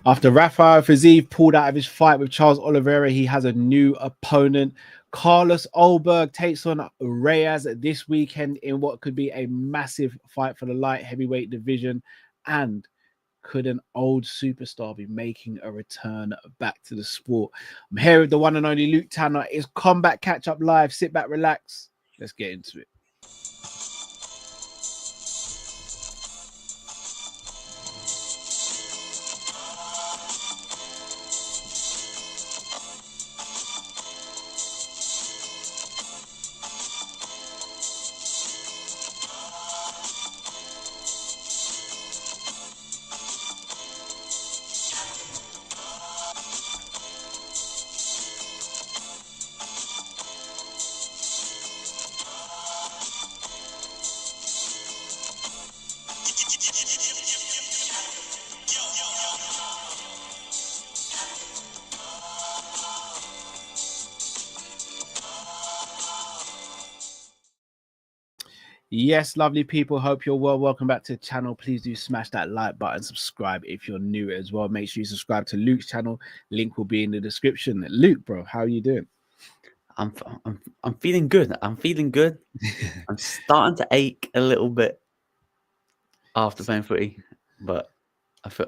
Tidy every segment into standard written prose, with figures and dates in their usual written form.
After Rafael Fiziev pulled out of his fight with Charles Oliveira, he has a new opponent. Carlos Ulberg takes on Reyes this weekend in what could be a massive fight for the light heavyweight division. And could an old superstar be making a return back to the sport? I'm here with the one and only Luke Tanner. It's Combat Catch Up Live. Sit back, relax. Let's get into it. Yes, lovely people. Hope you're well. Welcome back to the channel. Please do smash that like button, subscribe if you're new as well. Make sure you subscribe to Luke's channel. Link will be in the description. Luke, bro, how are you doing? I'm feeling good. I'm feeling good. I'm starting to ache a little bit after playing footy, but I feel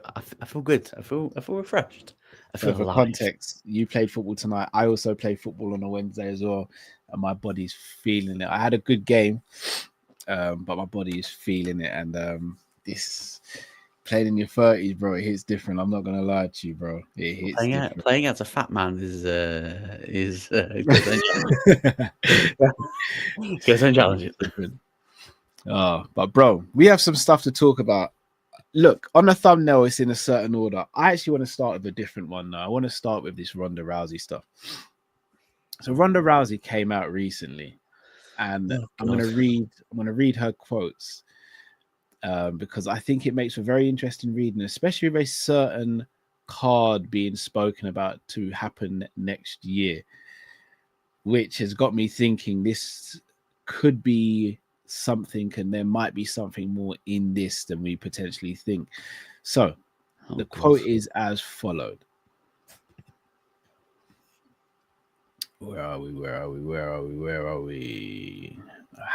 good. I feel refreshed. I feel For alive. context, you played football tonight. I also played football on a Wednesday as well, and my body's feeling it. I had a good game. But my body is feeling it, and this playing in your 30s, bro, it hits different. I'm not gonna lie to you, bro. It hits different. Playing as a fat man is challenges. But bro, we have some stuff to talk about. Look, on the thumbnail, it's in a certain order. I actually want to start with a different one now. I want to start with this Ronda Rousey stuff. So Ronda Rousey came out recently. And I'm going to read her quotes because I think it makes for very interesting reading, especially with a certain card being spoken about to happen next year, which has got me thinking this could be something, and there might be something more in this than we potentially think. So the quote is as followed. Where are we?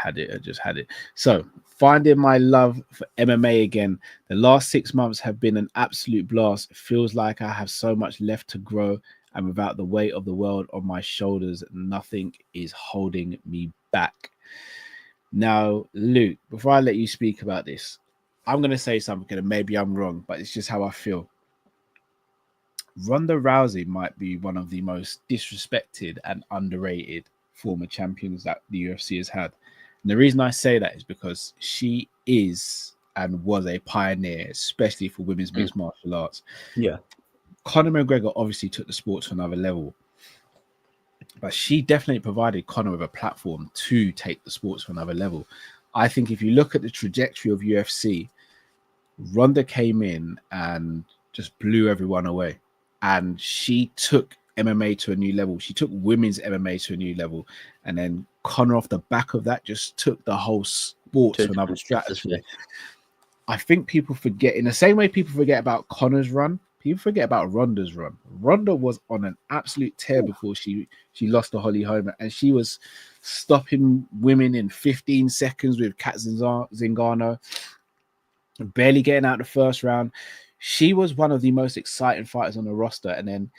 I just had it. So, finding my love for MMA again. The last 6 months have been an absolute blast. It feels like I have so much left to grow, and without the weight of the world on my shoulders, nothing is holding me back. Now, Luke, before I let you speak about this, I'm going to say something, and maybe I'm wrong, but it's just how I feel. Ronda Rousey might be one of the most disrespected and underrated former champions that the UFC has had. And the reason I say that is because she is and was a pioneer, especially for women's mixed martial arts. Yeah. Conor McGregor obviously took the sport to another level, but she definitely provided Conor with a platform to take the sport to another level. I think if you look at the trajectory of UFC, Ronda came in and just blew everyone away. And she took MMA to a new level. She took women's MMA to a new level. And then Conor, off the back of that, just took the whole sport to another stratosphere. I think people forget, in the same way people forget about Conor's run, people forget about Ronda's run. Ronda was on an absolute tear before she lost to Holly Holm, and she was stopping women in 15 seconds with Kat Zingano, barely getting out the first round. She was one of the most exciting fighters on the roster, and then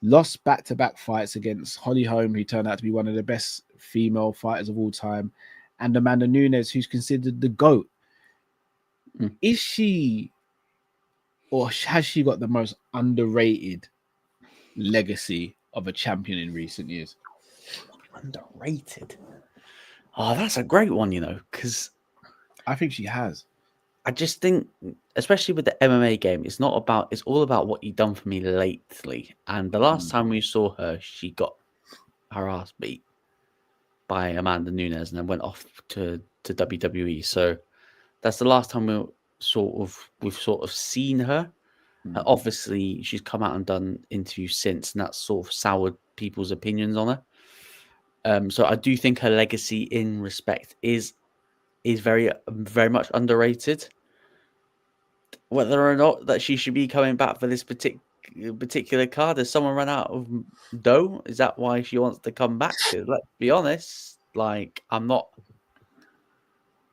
lost back-to-back fights against Holly Holm, who turned out to be one of the best female fighters of all time, and Amanda Nunes, who's considered the GOAT. Is she, or has she got the most underrated legacy of a champion in recent years? Underrated? Oh, that's a great one, because I think she has. I just think, especially with the MMA game, it's all about what you've done for me lately. And the last time we saw her, she got her ass beat by Amanda Nunes and then went off to WWE. So that's the last time we've sort of seen her. Obviously, she's come out and done interviews since, and that's sort of soured people's opinions on her. So I do think her legacy in respect is very, very much underrated. whether or not that she should be coming back for this particular card. Has someone run out of dough? Is that why she wants to come back? Because let's be honest, like I'm not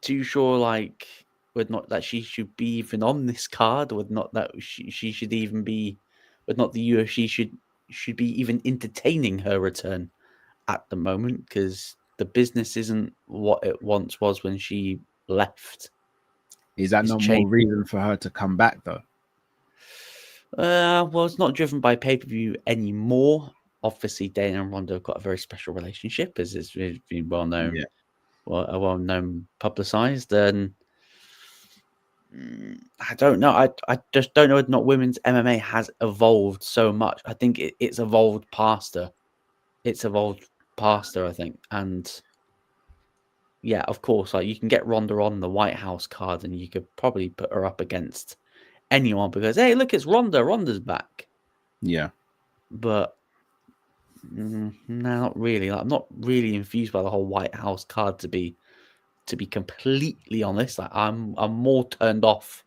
too sure, like whether not that she should be even on this card, or not that she should even be, but not the UFC should be even entertaining her return at the moment, because the business isn't what it once was when she left. Is that It's no more changed. reason for her to come back though? Well, it's not driven by pay-per-view anymore. Obviously, Dana and Ronda have got a very special relationship, as it's been well known, well known, publicized. And I don't know. I just don't know whether or not women's MMA has evolved so much. I think it's evolved past her. It's evolved past her, I think. And yeah, of course, like you can get Ronda on the White House card, and you could probably put her up against anyone because hey, look, it's Ronda. Ronda's back. Yeah, But no, not really. Like, I'm not really infused by the whole White House card, to be completely honest. Like, I'm more turned off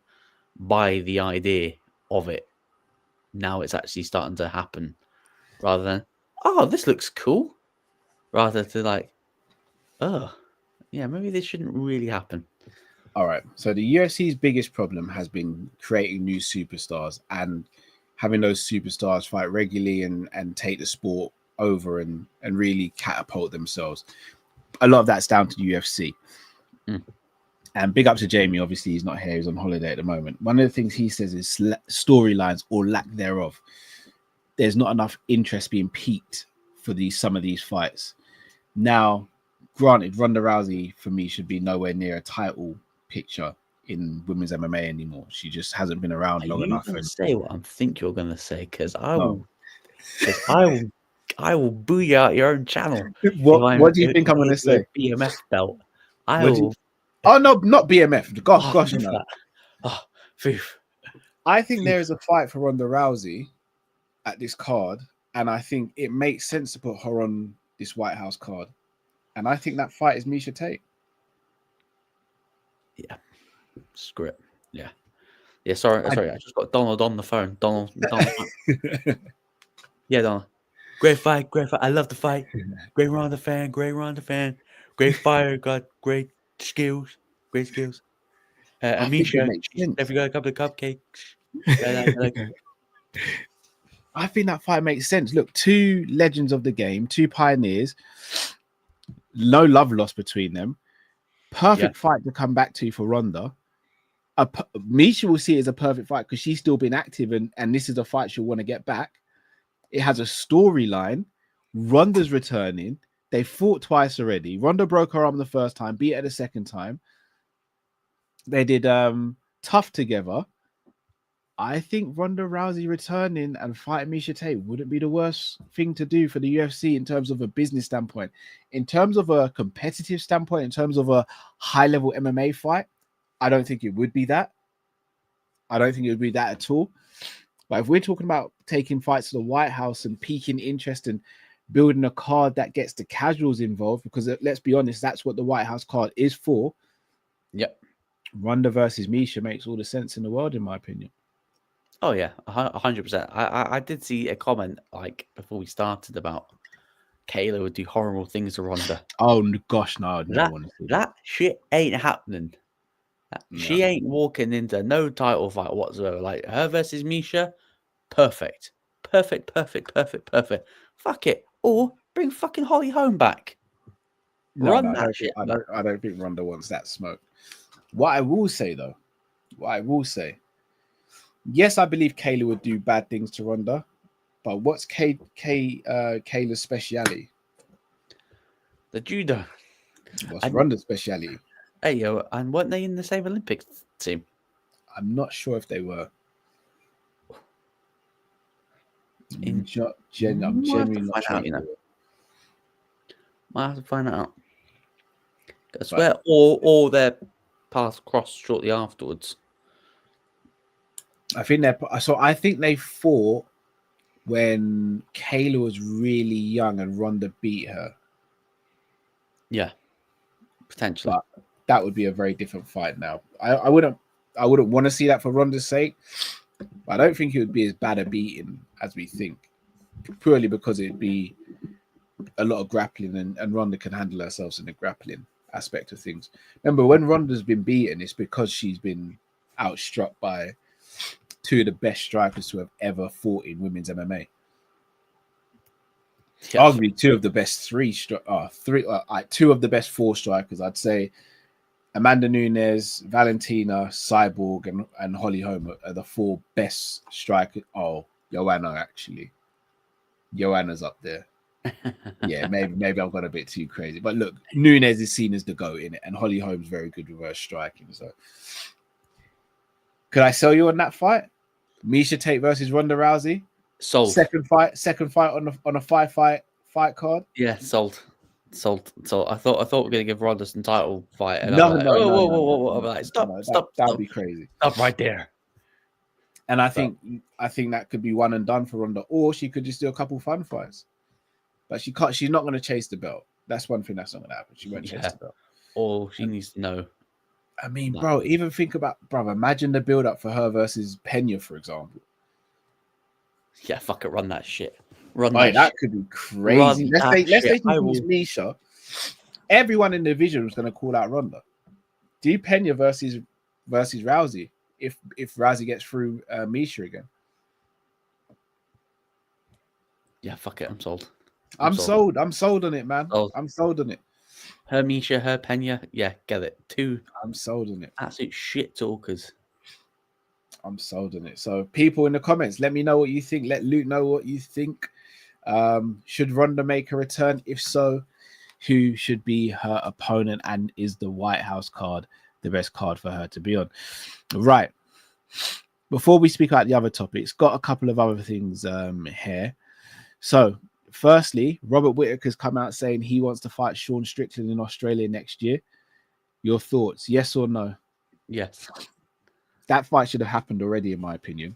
by the idea of it. Now it's actually starting to happen, rather than this looks cool. Rather to like, yeah, maybe this shouldn't really happen. all right. So the UFC's biggest problem has been creating new superstars and having those superstars fight regularly and take the sport over and really catapult themselves. A lot of that's down to the UFC. And big up to Jamie. Obviously, he's not here. He's on holiday at the moment. One of the things he says is storylines or lack thereof. There's not enough interest being piqued for some of these fights. Now, granted, Ronda Rousey for me should be nowhere near a title picture in women's MMA anymore. She just hasn't been around long enough. Are you going to say what I think you're going to say? Because I will boo you out your own channel. What do you think I'm going to say? BMF belt. Oh no, not BMF. Gosh, no. That. Oh, phew. I think there is a fight for Ronda Rousey at this card, and I think it makes sense to put her on this White House card. And I think that fight is Miesha Tate. Yeah, screw it. Yeah. Sorry. I just got Donald on the phone. Donald. Yeah, Donald. Great fight. I love the fight. Great Ronda fan. Great fire. Got great skills. Amisha, if you got a couple of cupcakes. I think that fight makes sense. Look, two legends of the game, two pioneers, no love lost between them. Perfect fight to come back to for Ronda. Miesha will see it as a perfect fight because she's still been active and this is a fight she'll want to get back. It has a storyline. Ronda's returning. They fought twice already. Ronda broke her arm the first time, beat her the second time. They did tough together. I think Ronda Rousey returning and fighting Miesha Tate wouldn't be the worst thing to do for the UFC in terms of a business standpoint. In terms of a competitive standpoint, in terms of a high-level MMA fight, I don't think it would be that. I don't think it would be that at all. But if we're talking about taking fights to the White House and piquing interest and building a card that gets the casuals involved, because let's be honest, that's what the White House card is for. Yep. Ronda versus Miesha makes all the sense in the world, in my opinion. Oh yeah, 100%. I did see a comment like before we started about Kayla would do horrible things to Ronda. Oh gosh, no, I'd never want to see that shit ain't happening. She ain't walking into no title fight whatsoever. Like her versus Miesha, perfect. Fuck it, or bring fucking Holly Holm back. Run that shit. I don't think Ronda wants that smoke. What I will say though, yes, I believe Kayla would do bad things to Ronda, but what's Kayla's speciality? The judo. What's Ronda's speciality? Hey yo, and weren't they in the same Olympics team? I'm not sure if they were. I'm genuinely not sure. Might have to find that out. I swear, all their paths crossed shortly afterwards. I think they fought when Kayla was really young and Ronda beat her. Yeah, potentially. But that would be a very different fight now. I wouldn't I wouldn't want to see that for Ronda's sake. But I don't think it would be as bad a beating as we think, purely because it'd be a lot of grappling, and Ronda can handle herself in the grappling aspect of things. Remember, when Ronda's been beaten, it's because she's been outstruck by two of the best strikers to have ever fought in women's MMA. Yes. Arguably two of the best two of the best four strikers. I'd say Amanda Nunes, Valentina, Cyborg, and Holly Holm are the four best strikers. Oh, Joanna, actually. Joanna's up there. Yeah, maybe I've got a bit too crazy. But look, Nunes is seen as the GOAT in it, and Holly Holm's very good with her striking. So, could I sell you on that fight? Miesha Tate versus Ronda Rousey. Sold. Second fight on a fight card. Yeah, sold. So I thought we were gonna give Ronda some title fight. And No. I'm like, stop. That'd be crazy. Stop right there. And I think that could be one and done for Ronda, or she could just do a couple fun fights. But she can't. She's not going to chase the belt. That's one thing that's not going to happen. She won't chase the belt. All she needs to know. I mean, bro, even think about, bro. Imagine the build up for her versus Pena, for example. Yeah, fuck it, run that shit. That could be crazy. Let's say she beats Miesha. Everyone in the division was going to call out Ronda. Do Pena versus Rousey if Rousey gets through Miesha again? Yeah, fuck it. I'm sold. I'm sold. I'm sold on it, man. I'm sold on it. Her Miesha, her Pena. Yeah, get it. Two. I'm sold on it. Absolute shit talkers. I'm sold on it. So people in the comments, let me know what you think. Let Luke know what you think. Should Ronda make a return? If so, who should be her opponent? And is the White House card the best card for her to be on? Right. Before we speak about the other topics, got a couple of other things here. So, firstly, Robert Whittaker's come out saying he wants to fight Sean Strickland in Australia next year. Your thoughts, yes or no? Yes. That fight should have happened already, in my opinion.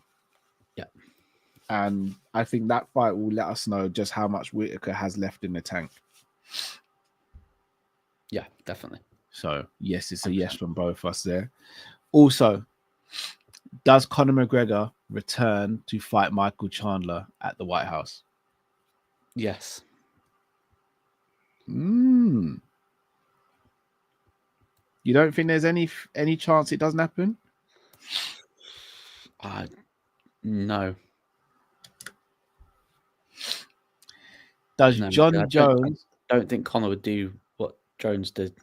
Yeah. And I think that fight will let us know just how much Whittaker has left in the tank. Yeah, definitely. So, yes, it's a yes from both of us there. Also, does Conor McGregor return to fight Michael Chandler at the White House? Yes. You don't think there's any chance it doesn't happen? No. Does John Jones? I don't think Conor would do what Jones did.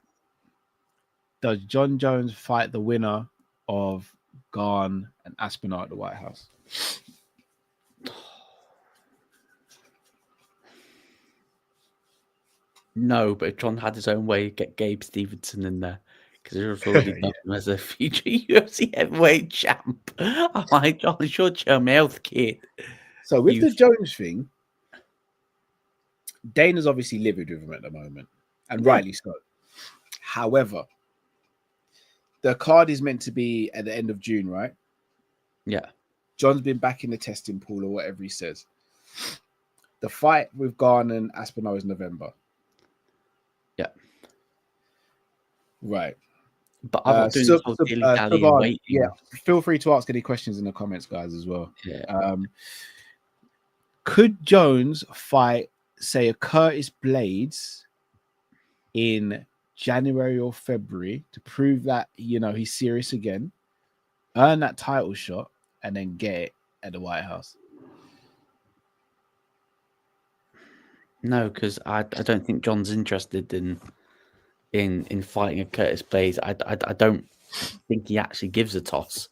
Does John Jones fight the winner of Gane and Aspinall at the White House? No, but if John had his own way, get Gabe Stevenson in there. Because there's already done him as a future UFC heavyweight champ. I'm like, John, shut your mouth, kid. So with the Jones thing, Dana's obviously livid with him at the moment, and rightly so. However, the card is meant to be at the end of June, right? Yeah. John's been back in the testing pool or whatever he says. The fight with Gane and Aspinall is November. Yeah. Right. But I'm not doing this whole dilly-dally and waiting. Yeah, feel free to ask any questions in the comments, guys, as well. Yeah. Could Jones fight, say, a Curtis Blades in January or February to prove that, he's serious again, earn that title shot, and then get it at the White House? No, because I don't think John's interested in fighting a Curtis Blades. I don't think he actually gives a toss.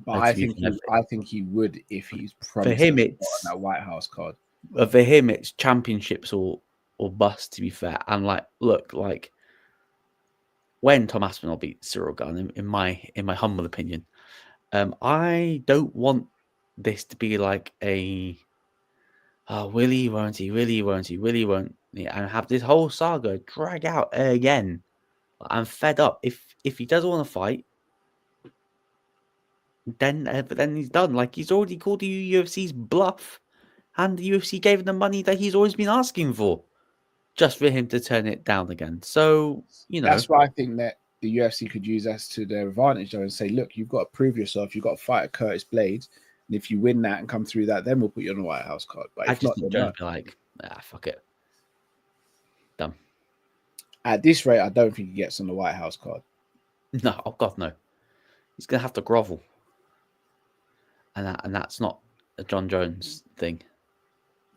But I think he would if he's promised. For him, it's on that White House card. For him, it's championships or bust. To be fair, and look, when Tom Aspinall beat Cyril Gane, in my humble opinion, I don't want this to be like a will he, won't he, will he, won't he, will he, won't he, and have this whole saga drag out again. I'm fed up. If he doesn't want to fight, then he's done. He's already called the UFC's bluff, and the UFC gave him the money that he's always been asking for, just for him to turn it down again. So, That's why I think that the UFC could use that to their advantage though and say, look, you've got to prove yourself. You've got to fight at Curtis Blades. And if you win that and come through that, then we'll put you on the White House card. But I if just not, think then Jones no. be like, fuck it. Done. At this rate, I don't think he gets on the White House card. No, oh God, no. He's going to have to grovel. And that's not a John Jones thing.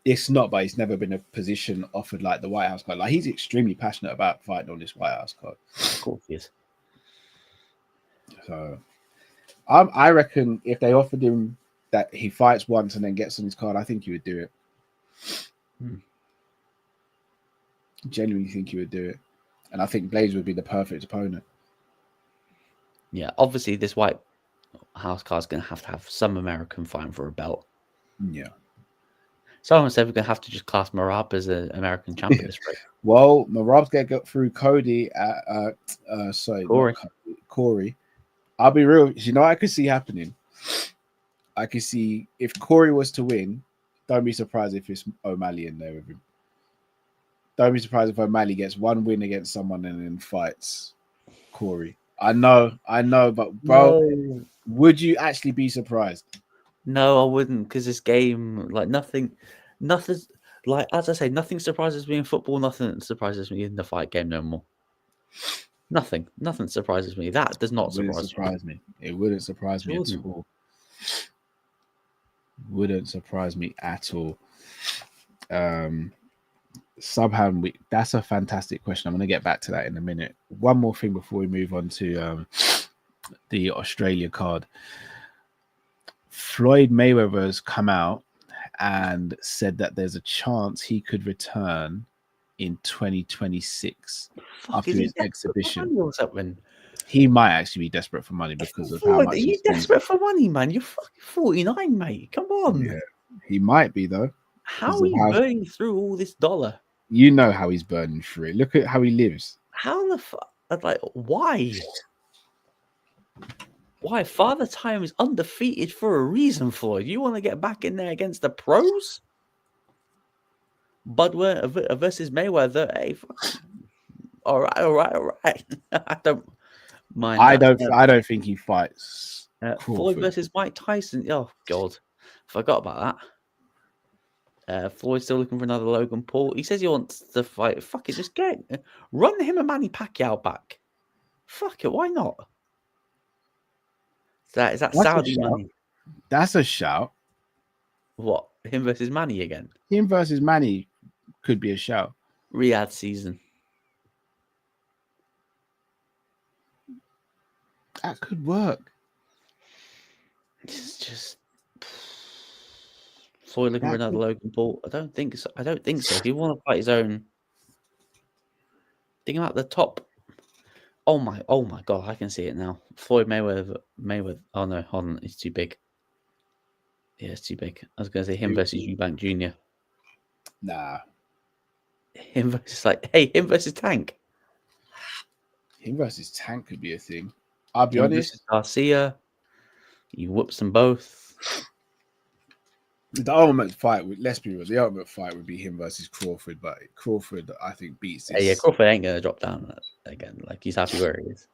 It's not, but he's never been in a position offered like the White House card. Like, he's extremely passionate about fighting on this White House card. Of course he is. So, I reckon if they offered him that he fights once and then gets on his card, I think he would do it. Genuinely think he would do it. And I think Blades would be the perfect opponent. Yeah, obviously this White House card is going to have some American fighting for a belt. Yeah. Someone said we're going to have to just class Marab as an American champion. Well, Marab's going to go through Cody Corey. I'll be real. You know what I could see happening? I could see if Corey was to win, don't be surprised if it's O'Malley in there with him. Don't be surprised if O'Malley gets one win against someone and then fights Corey. I know, but bro, would you actually be surprised? No, I wouldn't, because this game, like nothing, like as I say, nothing surprises me in football. Nothing surprises me in the fight game no more. Nothing surprises me. That does not surprise me. It wouldn't surprise me at all. Wouldn't surprise me at all. Subhand, that's a fantastic question. I'm going to get back to that in a minute. One more thing before we move on to the Australia card. Floyd Mayweather has come out and said that there's a chance he could return in 2026 after his exhibition. He might actually be desperate for money because of how much. Are you desperate for money, man? You're fucking 49, mate. Come on. Yeah, he might be though. How are you burning through all this dollar? You know how he's burning through it. Look at how he lives. How the fuck? Like, why? Why? Father Time is undefeated for a reason, Floyd. You want to get back in there against the pros? Budweiser versus Mayweather. Hey, fuck. All right. I don't mind. I don't think he fights. Floyd versus Mike Tyson. Oh God, forgot about that. Floyd's still looking for another Logan Paul. He says he wants to fight. Fuck it, just run him and Manny Pacquiao back. Fuck it, why not? Is that Saudi money? That's a shout. What? Him versus Manny again? Him versus Manny could be a shout. Riyadh season. That could work. It's just Floyd looking for another Logan Paul. I don't think so. If he want to fight his own, think about the top. Oh my God, I can see it now. Floyd Mayweather. Oh no, hold on, it's too big. Yeah, it's too big. I was going to say him versus Eubank Jr. Nah. Him versus Tank. Him versus Tank could be a thing. I'll be honest. Garcia. You whoops them both. The ultimate fight, let's be real, the ultimate fight would be him versus Crawford, but Crawford, I think, beats this. Yeah, Crawford ain't going to drop down again. Like, he's happy where he is.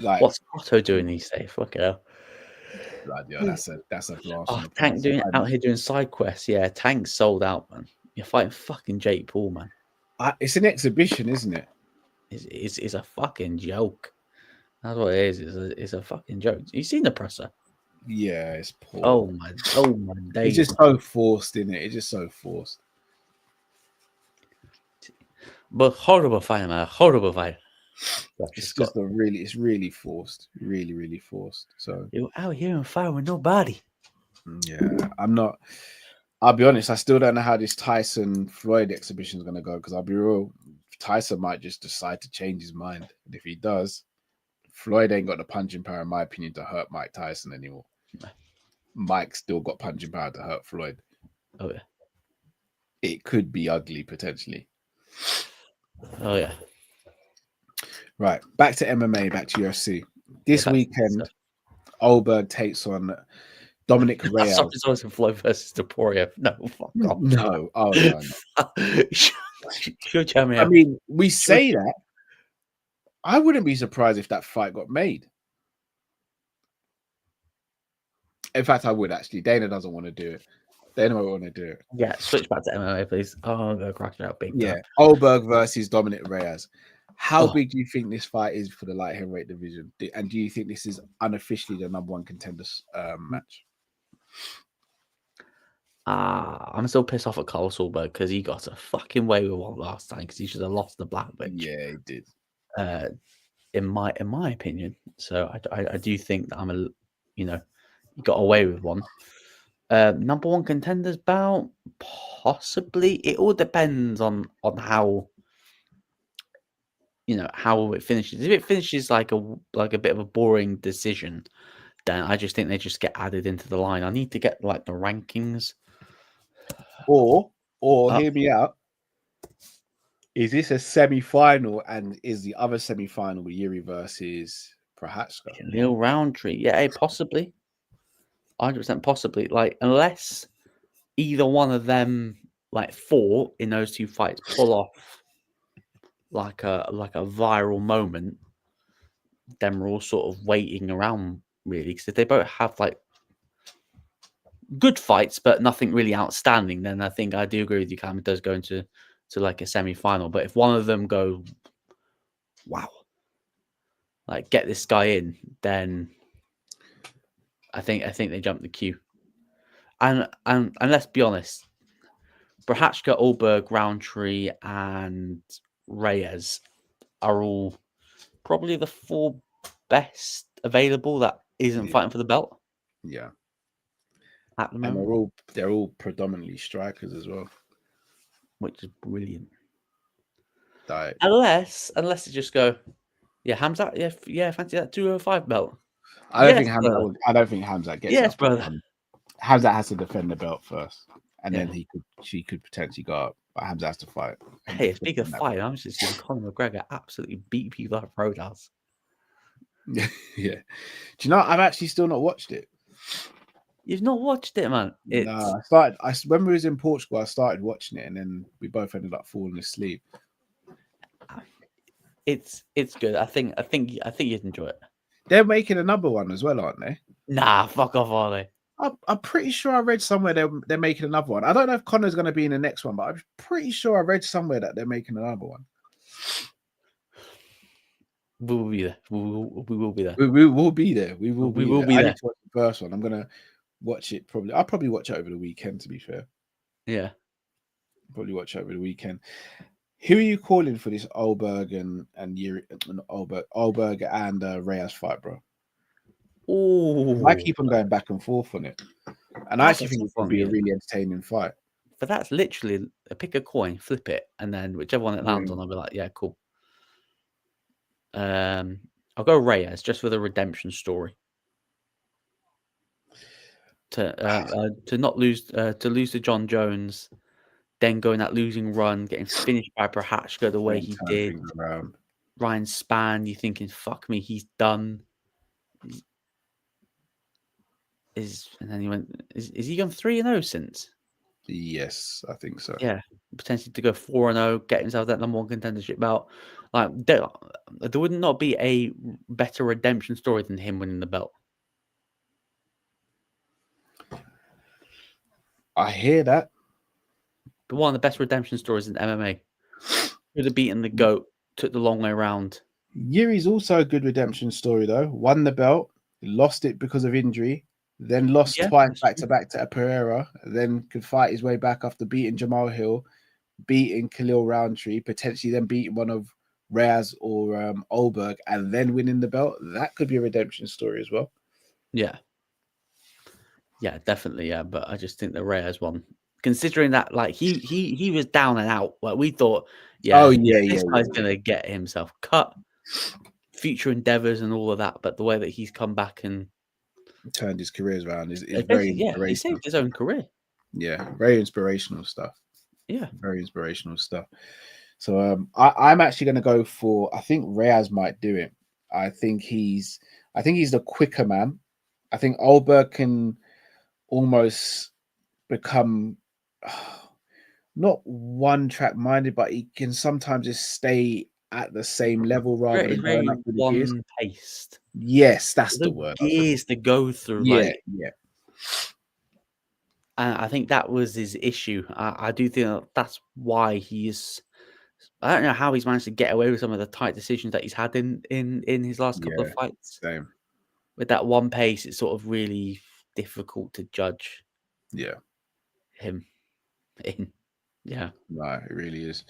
Like, what's Otto doing these days? Fuck it hell. Right, yeah, that's a blast. Oh, Tank out here doing side quests. Yeah, Tank's sold out, man. You're fighting fucking Jake Paul, man. It's an exhibition, isn't it? It's a fucking joke. That's what it is. It's a fucking joke. You seen the presser? Yeah, it's poor. Oh my days. It's just so forced, isn't it? It's just so forced. But horrible fight, man. Horrible fight. It's really forced. Really, really forced. So you're out here and fight with nobody. Yeah, I'll be honest, I still don't know how this Tyson Floyd exhibition is gonna go, because I'll be real, Tyson might just decide to change his mind. And if he does, Floyd ain't got the punching power, in my opinion, to hurt Mike Tyson anymore. Mike's still got punching power to hurt Floyd. Oh yeah. It could be ugly potentially. Oh yeah. Right, back to MMA, back to UFC. This weekend, Ulberg takes on Dominic Reyes. It's always Floyd versus Taporia. No, fuck off. No. Oh no. Sure, I mean, we say that, I wouldn't be surprised if that fight got made. In fact, I would actually. Dana doesn't want to do it. Dana won't want to do it. Yeah, switch back to MMA, please. Oh, I'm gonna crack it out big time. Yeah, Ulberg versus Dominic Reyes. How Oh. big do you think this fight is for the light heavyweight division? And do you think this is unofficially the number one contenders match? I'm still pissed off at Carl Ulberg because he got a fucking way with one last time because he should have lost the black bitch. Yeah, he did. In my opinion, so I do think that he got away with one. Number one contenders bout, possibly. It all depends on how how it finishes. If it finishes like a bit of a boring decision, then I just think they just get added into the line. I need to get like the rankings. Or hear me out. Is this a semi-final, and is the other semi-final Yuri versus Prochazka? Khalil Roundtree, yeah, possibly, 100% possibly. Like unless either one of them like fought in those two fights, pull off like a viral moment, then we're all sort of waiting around really, because if they both have like good fights but nothing really outstanding, then I think I do agree with you, Cam. It does go into like a semi-final. But if one of them go, wow, like get this guy in, then I think they jump the queue. And let's be honest, Prochazka, Ulberg, Roundtree, and Reyes are all probably the four best available that isn't fighting for the belt. Yeah, at the moment, and they're all predominantly strikers as well, which is brilliant. Like, unless they just go, yeah, Hamzat, yeah, fancy that 205 belt. I don't think Hamzat gets. Yes, brother. Hamzat has to defend the belt first, and then she could potentially go up. But Hamzat has to fight. Hey, speaking of fight, I'm just seeing Conor McGregor absolutely beat people up Roadhouse. Yeah. Do you know? I've actually still not watched it. You've not watched it, man? No, I started. When we was in Portugal, I started watching it, and then we both ended up falling asleep. It's good. I think you'd enjoy it. They're making another one as well, aren't they? Nah, fuck off, are they? I'm pretty sure I read somewhere they're making another one. I don't know if Conor's going to be in the next one, but I'm pretty sure I read somewhere that they're making another one. We will be there. We will be there. We will be there. We will be there. I need to watch the first one. I'm going to watch it probably. I'll probably watch it over the weekend, to be fair. Yeah. Probably watch it over the weekend. Who are you calling for this Ulberg and Ulberg and Reyes fight, bro? Oh, I keep on going back and forth on it, and I actually think it's going to be a really entertaining fight. But that's literally pick a coin, flip it, and then whichever one it lands on, I'll be like, yeah, cool. I'll go Reyes just for the redemption story. To not lose to John Jones, then going that losing run, getting finished by Prochazka the way he did. Ryan Spann, you're thinking, fuck me, he's done. And then he went. Is he gone 3-0 since? Yes, I think so. Yeah, potentially to go 4-0, get himself that number one contendership belt. Like there would not be a better redemption story than him winning the belt. I hear that. But one of the best redemption stories in MMA. Could have beaten the GOAT, took the long way around. Yuri's also a good redemption story though. Won the belt, lost it because of injury, then lost twice back to back to a Pereira, then could fight his way back after beating Jamal Hill, beating Khalil Roundtree, potentially then beating one of Reyes or Ulberg, and then winning the belt. That could be a redemption story as well. Yeah. Yeah, definitely. Yeah, but I just think the Reyes one, considering that like he was down and out, like we thought, this guy's gonna get himself cut, future endeavors and all of that. But the way that he's come back and turned his career around is very inspirational. He saved his own career. Yeah, very inspirational stuff. Yeah, very inspirational stuff. So I'm actually going to go for. I think Reyes might do it. I think he's the quicker man. I think Ulberg can almost become not one track minded, but he can sometimes just stay at the same level rather It's than very going up through the gears. one-paced. Yes, that's There's the no word. gears to go through. Yeah, Like, yeah, and I think that was his issue. I do think that's why he is. I don't know how he's managed to get away with some of the tight decisions that he's had in his last couple of yeah. fights. Same. With that one pace, it's sort of really difficult to judge Yeah. him in. Yeah. No, it really is.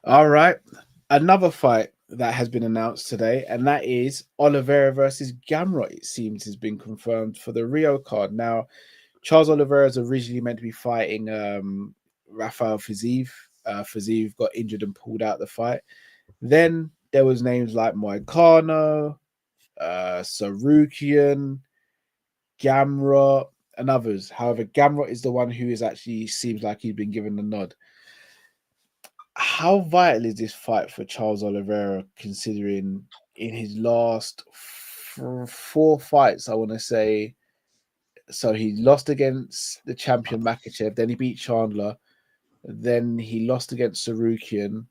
All right. Another fight that has been announced today, and that is Oliveira versus Gamrot. It seems has been confirmed for the Rio card. Now, Charles Oliveira is originally meant to be fighting Rafael Fiziev. Fiziev got injured and pulled out the fight. Then there was names like Moicano, Sarukian, Gamrot, and others. However, Gamrot is the one who is actually seems like he's been given the nod. How vital is this fight for Charles Oliveira, considering in his last four fights, I want to say, so he lost against the champion Makachev, then he beat Chandler, then he lost against Sarukian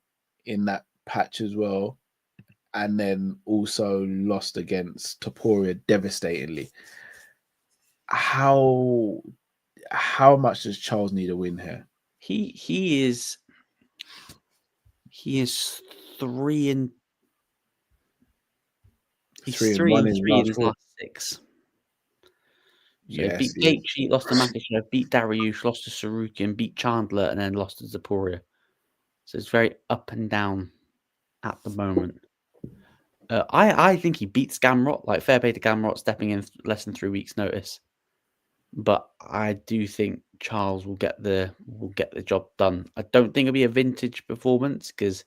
in that patch as well, and then also lost against Topuria devastatingly. How much does Charles need a win here? He is 3-1 in his last 6. So Yes, he beat Gaethje, lost to Makachev, beat Dariush, lost to Sarukian, beat Chandler, and then lost to Topuria. So it's very up and down at the moment. I think he beats Gamrot, like fair play to Gamrot, stepping in less than 3 weeks' notice. But I do think Charles will get the job done. I don't think it'll be a vintage performance because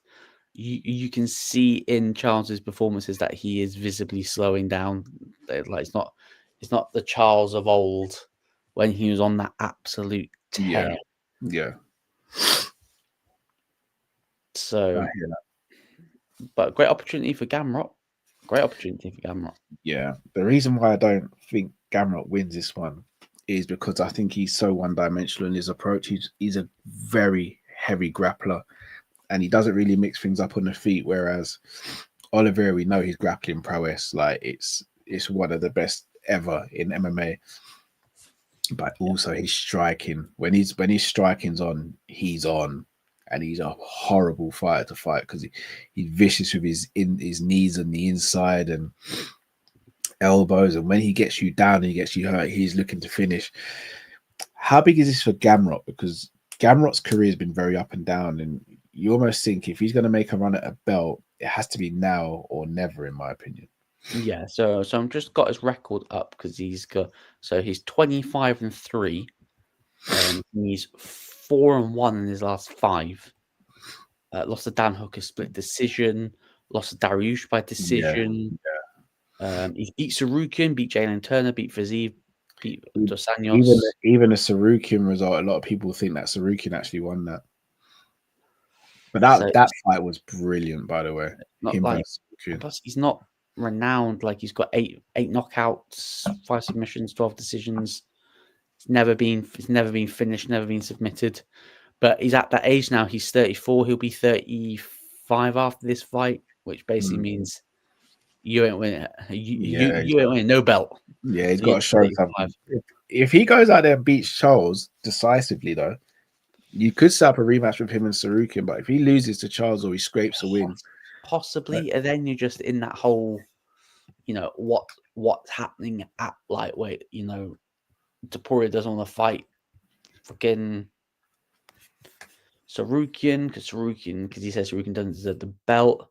you can see in Charles's performances that he is visibly slowing down. Like it's not the Charles of old when he was on that absolute tear. Yeah. So, but great opportunity for Gamrot. Yeah. The reason why I don't think Gamrot wins this one is because I think he's so one-dimensional in his approach. He's a very heavy grappler, and he doesn't really mix things up on the feet. Whereas Oliveira, we know his grappling prowess, like it's one of the best ever in MMA. But also his striking, when his striking's on, he's on, and he's a horrible fighter to fight because he's vicious with his knees on the inside and elbows, and when he gets you down and he gets you hurt, he's looking to finish. How big is this for Gamrot? Because Gamrot's career has been very up and down, and you almost think if he's going to make a run at a belt, it has to be now or never, in my opinion. Yeah, so I'm just got his record up because he's 25-3, and he's 4-1 in his last 5. Lost to Dan Hooker split decision, lost to Dariush by decision. He's beat Sarukian, beat Jalen Turner, beat Fiziev, beat Dos Anjos. Even a Sarukian result, a lot of people think that Sarukian actually won that. But that fight was brilliant, by the way. Plus he's not renowned. Like he's got 8 knockouts, 5 submissions, 12 decisions. It's never been finished, never been submitted. But he's at that age now. He's 34. He'll be 35 after this fight, which basically means you ain't winning. You ain't winning no belt. Yeah, he's got to show something. If he goes out there and beats Charles decisively, though, you could set up a rematch with him and Sarukian. But if he loses to Charles or he scrapes a win, possibly, and then you're just in that whole, what's happening at lightweight. Topuria doesn't want to fight freaking Sarukian because he says Sarukian doesn't deserve the belt.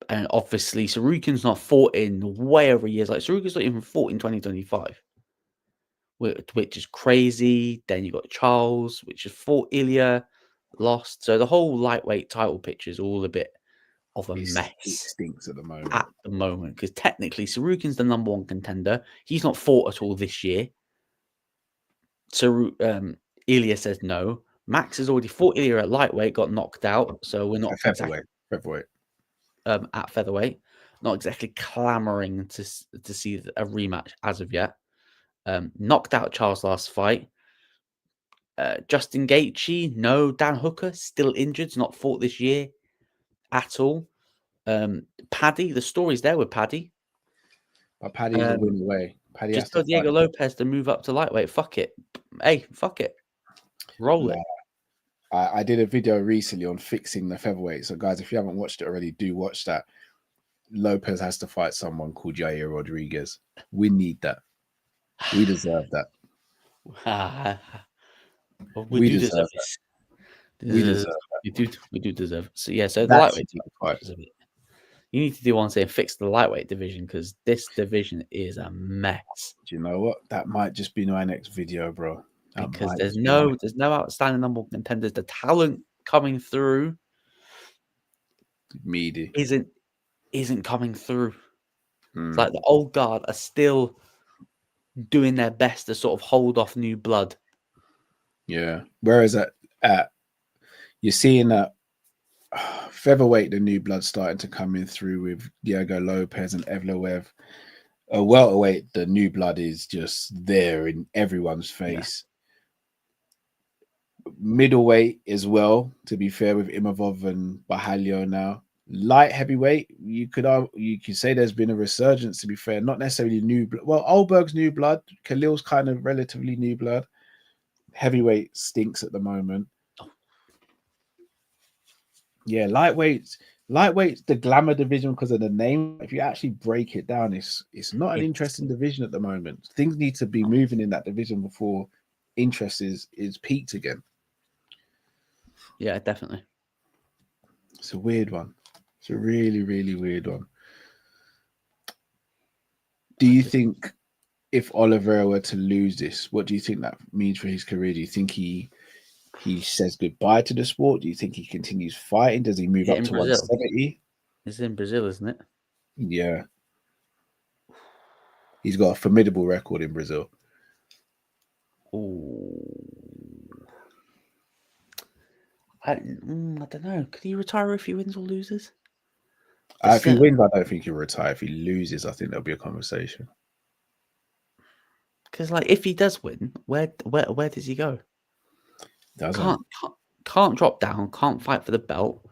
And obviously Sarukian's not fought in way over years. Like Sarukian's not even fought in 2025, which is crazy. Then you got Charles, which is fought Ilya, lost. So the whole lightweight title picture is all a bit of a mess. It stinks at the moment. Because technically Sarukian's the number 1 contender. He's not fought at all this year. So Ilya says no. Max has already fought Ilya at lightweight, got knocked out. So we're not featherweight. At featherweight, not exactly clamoring to see a rematch as of yet. Knocked out Charles last fight. Justin Gaethje, no. Dan Hooker still injured, not fought this year. at all. Paddy, the story's there with Paddy. But Paddy's a win away. Paddy has Just to tell Diego fight. Lopez to move up to lightweight. Fuck it. Hey, fuck it. Roll it. I did a video recently on fixing the featherweight. So, guys, if you haven't watched it already, do watch that. Lopez has to fight someone called Jair Rodriguez. We need that. We deserve that. Well, We deserve this. We deserve that. We do deserve it. So yeah, so the That's lightweight the fight. division, you need to do one saying fix the lightweight division because this division is a mess. Do you know what? That might just be my next video, bro. Because there's no outstanding number one contenders. The talent coming through meaty isn't coming through. Hmm. It's like the old guard are still doing their best to sort of hold off new blood. Yeah. Whereas at you're seeing that featherweight, the new blood starting to come in through with Diego Lopez and Evloev. A welterweight, the new blood is just there in everyone's face. Yeah. Middleweight as well, to be fair, with Imavov and Bahalio now. Light heavyweight, you could say there's been a resurgence, to be fair. Not necessarily new blood. Well, Ulberg's new blood. Khalil's kind of relatively new blood. Heavyweight stinks at the moment. Yeah, lightweight's the glamour division because of the name. If you actually break it down, it's not an interesting division at the moment. Things need to be moving in that division before interest is peaked again. Yeah, definitely. It's a weird one. It's a really, really weird one. Do you think if Oliveira were to lose this, what do you think that means for his career? Do you think he says goodbye to the sport? Do you think he continues fighting? Does he move up to 170? It's in Brazil, isn't it? Yeah. He's got a formidable record in Brazil. I don't know. Could he retire if he wins or loses? If he wins, I don't think he'll retire. If he loses, I think there'll be a conversation. Because, like, if he does win, where does he go? Can't drop down. Can't fight for the belt.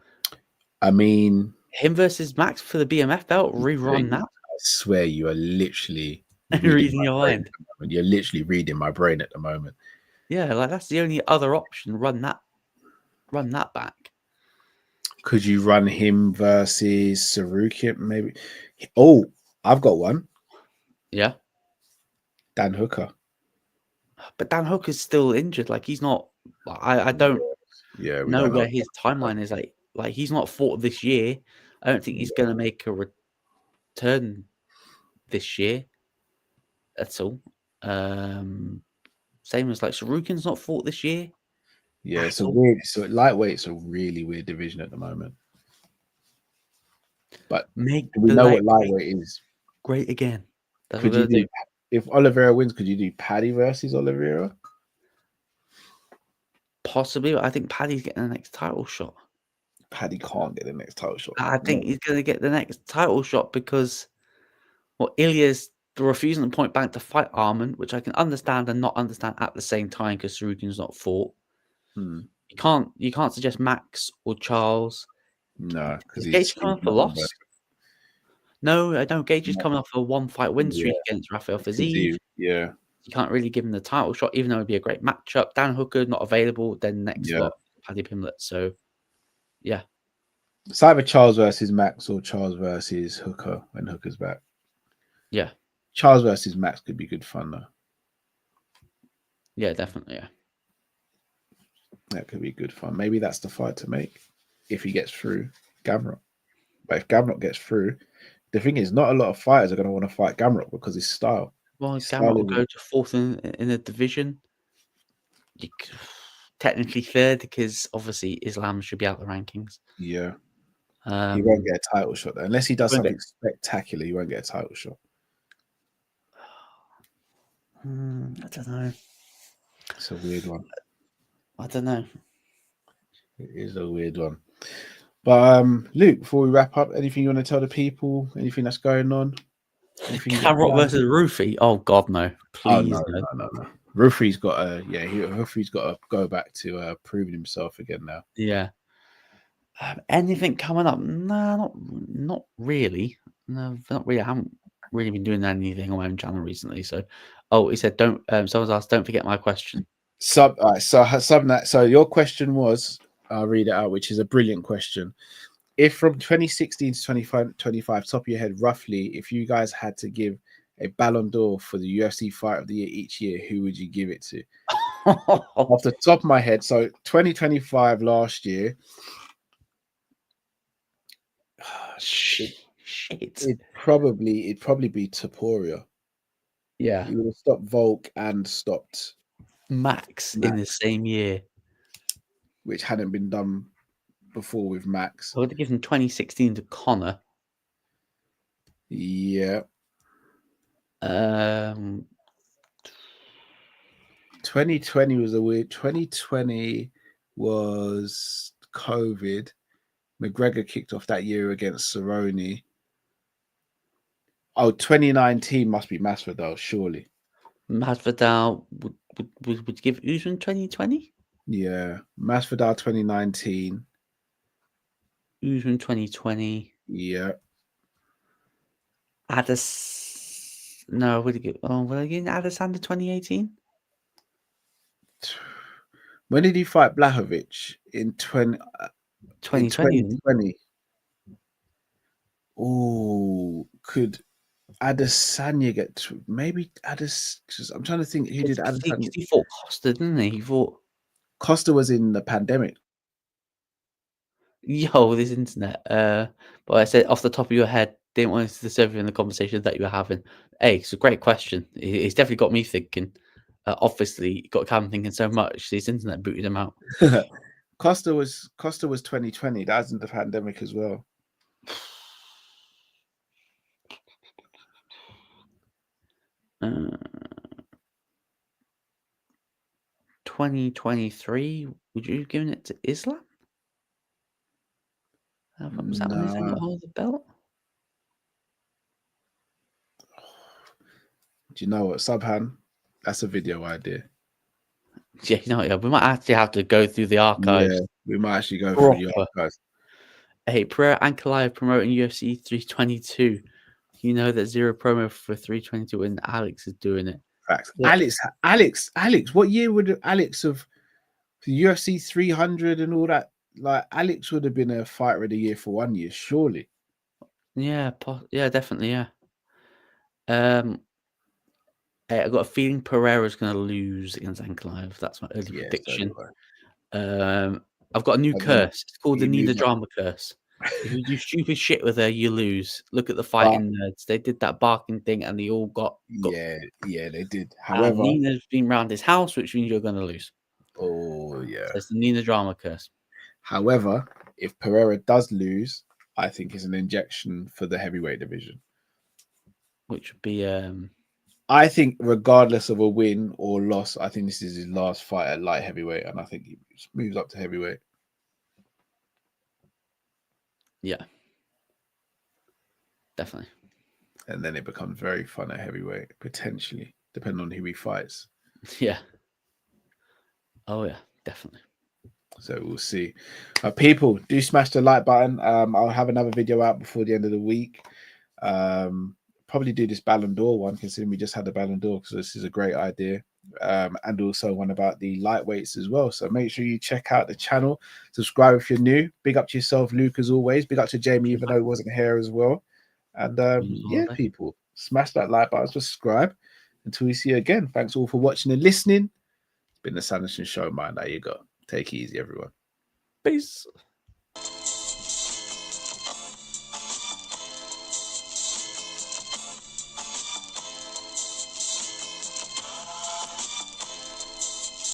I mean, him versus Max for the BMF belt. Rerun that. I swear, you are literally reading your mind. You're literally reading my brain at the moment. Yeah, like that's the only other option. Run that back. Could you run him versus Sarukian? Maybe. Oh, I've got one. Yeah. Dan Hooker. But Dan Hooker's still injured. Like he's not. I don't. Yeah. Know where his timeline is. Like he's not fought this year. I don't think he's going to make a return this year at all. Same as like Sarukin's not fought this year. Yeah, it's a weird. So lightweight's a really weird division at the moment. But we know what lightweight is. Great again. That's could you do? If Oliveira wins, could you do Paddy versus Oliveira? Possibly, but I think Paddy's getting the next title shot. Paddy can't get the next title shot. I think he's going to get the next title shot because, Ilya's refusing to point back to fight Arman, which I can understand and not understand at the same time because Sarukin's not fought. You can't suggest Max or Charles. No, because Gage coming off a loss. No, I don't. Gage is coming off a one-fight win streak against Rafael Fiziev. Yeah. You can't really give him the title shot, even though it'd be a great matchup. Dan Hooker not available. Then next slot, Paddy Pimblett. So, yeah. It's either Charles versus Max or Charles versus Hooker when Hooker's back. Yeah. Charles versus Max could be good fun, though. Yeah, definitely, yeah. That could be good fun. Maybe that's the fight to make if he gets through Gamrot. But if Gamrot gets through, the thing is, not a lot of fighters are going to want to fight Gamrot because his style. Well, Gamrot will go to fourth in the division. Technically third because obviously Islam should be out the rankings. Yeah. He won't get a title shot, though. Unless he does something spectacular, he won't get a title shot. I don't know. It's a weird one. I don't know. It is a weird one. But Luke, before we wrap up, anything you want to tell the people? Anything that's going on? Gamrot versus Rousey? Oh God, no! Please, no. Rousey's got Rousey's got to go back to proving himself again now. Yeah. Anything coming up? No, not really. No, not really. I haven't really been doing anything on my own channel recently. So, he said, "Don't." Someone's asked, "Don't forget my question." So your question was, I'll read it out, which is a brilliant question. If from 2016 to 2025, top of your head, roughly, if you guys had to give a Ballon d'Or for the UFC Fight of the Year each year, who would you give it to? Off the top of my head, so 2025 last year. Shit. It'd probably be Topuria. Yeah. He would have stopped Volk and stopped Max in the same year, which hadn't been done before with Max. I would have given 2016 to Connor. Yeah. 2020 was a weird. 2020 was COVID. McGregor kicked off that year against Cerrone. Oh, 2019 must be Masvidal, surely. Masvidal would give Usman 2020. Yeah, Masvidal 2019. Usman 2020. Yeah. No, would he give? Oh, would I give Adesanya 2018? When did he fight Blachowicz? In 2020. 2020. Oh, could Adesanya get to, maybe I'm trying to think who did Adesanya. He fought Costa, didn't he? He fought Costa was in the pandemic. Yo, this internet. But I said off the top of your head, didn't want to disturb you in the conversation that you were having. Hey, it's a great question. It's definitely got me thinking. Obviously, got Cam thinking so much. This internet booted him out. Costa was 2020. That was in the pandemic as well. 2023. Would you have given it to Islam? Was that when he didn't hold the belt? Do you know what, Subhan? That's a video idea. Yeah, we might actually have to go through the archives. Yeah, we might actually go through the archives. Hey, Pereira and Kalaev promoting UFC 322. You know that zero promo for 322 and Alex is doing it. Facts. Alex, what year would Alex have the UFC 300 and all that? Like, Alex would have been a fighter of the year for 1 year, surely. Yeah, definitely, yeah. Hey, I got a feeling Pereira's going to lose against Ankalaev. That's my early prediction. I've got a new curse. It's called the Nina Drama curse. If you do stupid shit with her, you lose. Look at the fighting nerds. They did that barking thing, and they all got. Yeah, they did. However, Nina's been around his house, which means you're going to lose. Oh yeah, so it's the Nina Drama curse. However, if Pereira does lose, I think it's an injection for the heavyweight division, which would be. I think, regardless of a win or loss, I think this is his last fight at light heavyweight, and I think he moves up to heavyweight. Yeah, definitely. And then it becomes very fun at heavyweight, potentially, depending on who he fights. Yeah. Oh yeah, definitely. So we'll see. People, do smash the like button. I'll have another video out before the end of the week. Probably do this Ballon d'Or one, considering we just had the Ballon d'Or, because this is a great idea. And also one about the lightweights as well. So make sure you check out the channel. Subscribe if you're new. Big up to yourself, Luke, as always. Big up to Jamie, even though he wasn't here as well. And yeah, people, smash that like button, subscribe. Until we see you again. Thanks all for watching and listening. It's been the Sanderson Show, man. There you go. Take it easy, everyone. Peace.